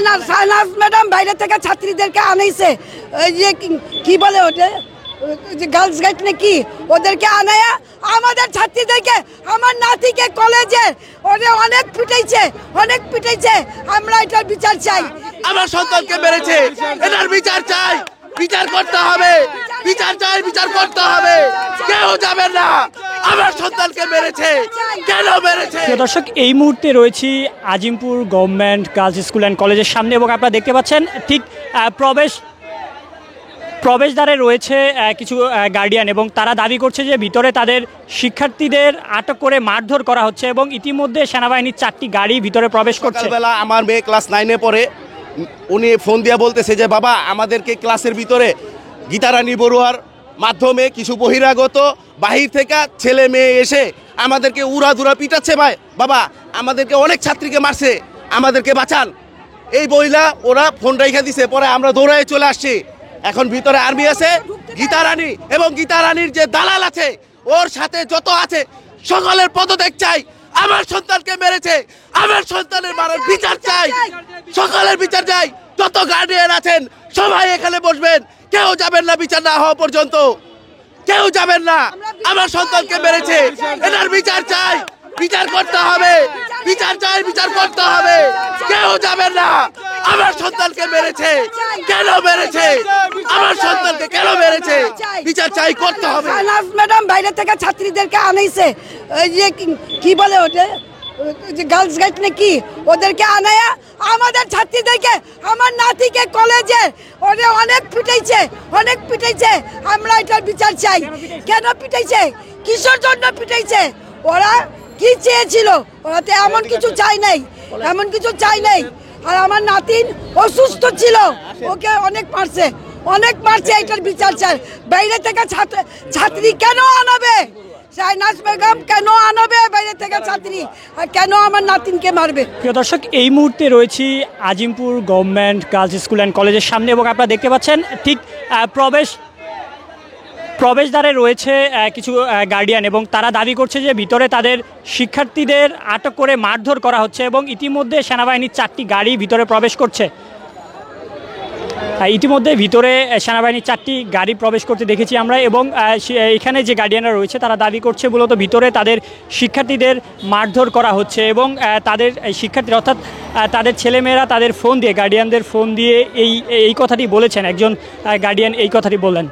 Shahnaz madam বাইরে থেকে ছাত্রীদেরকে আনাইছে, ওই যে কি বলে ওটা, গার্লস গাইড নাকি, ওদেরকে আনায়া আমাদের ছাত্রীদেরকে, আমার নাতিকে কলেজে ওরা অনেক পিটাইছে। আমরা এটার বিচার চাই। আমার সন্তানকে মেরেছে, এটার বিচার চাই, বিচার করতে হবে, বিচার চাই, বিচার করতে হবে। কেউ যাবেন না, আমার সন্তানকে মেরেছে, কেন মেরেছে? দর্শক, এই মুহূর্তে রয়েছি Azimpur government girls school and কলেজের সামনে এবং আপনারা দেখতে পাচ্ছেন ঠিক প্রবেশদ্বারে রয়েছে কিছু গার্ডিয়ান এবং তারা দাবি করছে যে ভিতরে তাদের শিক্ষার্থীদের আটক করে মারধর করা হচ্ছে এবং ইতিমধ্যে সেনাবাহিনীর 4টি গাড়ি ভিতরে প্রবেশ করছে। সকালবেলা আমার মেয়ে ক্লাস 9-এ পড়ে, উনি ফোন দিয়ে বলতেছে যে বাবা আমাদেরকে ক্লাসের ভিতরে গীতারানী বড়ুয়ার মাধ্যমে কিছু বহিরাগত বাহির থেকে ছেলে মেয়ে এসে আমাদেরকে উড়াধুরা পিটাচ্ছে। ভাই বাবা আমাদেরকে অনেক ছাত্রীকে মারছে, আমাদেরকে বাঁচান। এই বইলা ওরা ফোন রেখে দিছে, পরে আমরা দৌড়ায় চলে আসছি। এখন ভিতরে আর্মি আছে, গীতারানী এবং গীতারানীর যে দালাল আছে ওর সাথে যত আছে সকলের পদত্যাগ চাই। আমার সন্তানকে মেরেছে, আমার সন্তানের মারার বিচার চাই, সকলের বিচার চাই। যত গার্ডিয়ান আছেন সবাই এখানে বসবেন, কেউ যাবেন না বিচার না হওয়া পর্যন্ত, কেউ যাবেন না। আমার সন্তানকে মেরেছে, এটার বিচার চাই, বিচার করতে হবে, বিচার চাই, বিচার করতে হবে। কেউ যাবেন না, আমার সন্তানকে মেরেছে, কেন মেরেছে? আমার সন্তানকে কেন মেরেছে? বিচার চাই, করতে হবে। শাহনাজ ম্যাডাম বাইরে থেকে ছাত্রীদেরকে আনাইছে, ওই যে কি বলে ওটা, গার্লস গাইড নাকি, ওদেরকে আনায়া আমাদের ছাত্রীদেরকে, আমার নাতিকে কলেজে ওরা অনেক পিটাইছে। আমরা এটার বিচার চাই। কেন পিটাইছে? কিসের জন্য পিটাইছে? ওরা কি চেয়েছিল? ওরা তো এমন কিছু চাই নাই। আর আমার নাতিন অসুস্থ ছিল, ওকে অনেক মারছে। এটার বিচার চাই। বাইরে থেকে ছাত্রী কেন আনাবে? শাহনাজ বেগম কেন আনবে বাইরে থেকে ছাত্রী? আর কেন আমার নাতিনকে মারবে? প্রিয় দর্শক, এই মুহূর্তে রয়েছি Azimpur government girls school and কলেজের সামনে এবং আপনারা দেখতে পাচ্ছেন ঠিক প্রবেশদ্বারে রয়েছে কিছু গার্ডিয়ান এবং তারা দাবি করছে যে ভিতরে তাদের শিক্ষার্থীদের আটক করে মারধর করা হচ্ছে এবং ইতিমধ্যে সেনাবাহিনীর 4টি গাড়ি ভিতরে প্রবেশ করছে। ইতিমধ্যে ভিতরে সেনাবাহিনীর 4টি গাড়ি প্রবেশ করতে দেখেছি আমরা এবং এখানে যে গার্ডিয়ানরা রয়েছে তারা দাবি করছে মূলত ভিতরে তাদের শিক্ষার্থীদের মারধর করা হচ্ছে এবং তাদের শিক্ষার্থীরা অর্থাৎ তাদের ছেলেমেয়েরা তাদের ফোন দিয়ে, গার্ডিয়ানদের ফোন দিয়ে এই কথাটি বলেছেন। একজন গার্ডিয়ান এই কথাটি বললেন।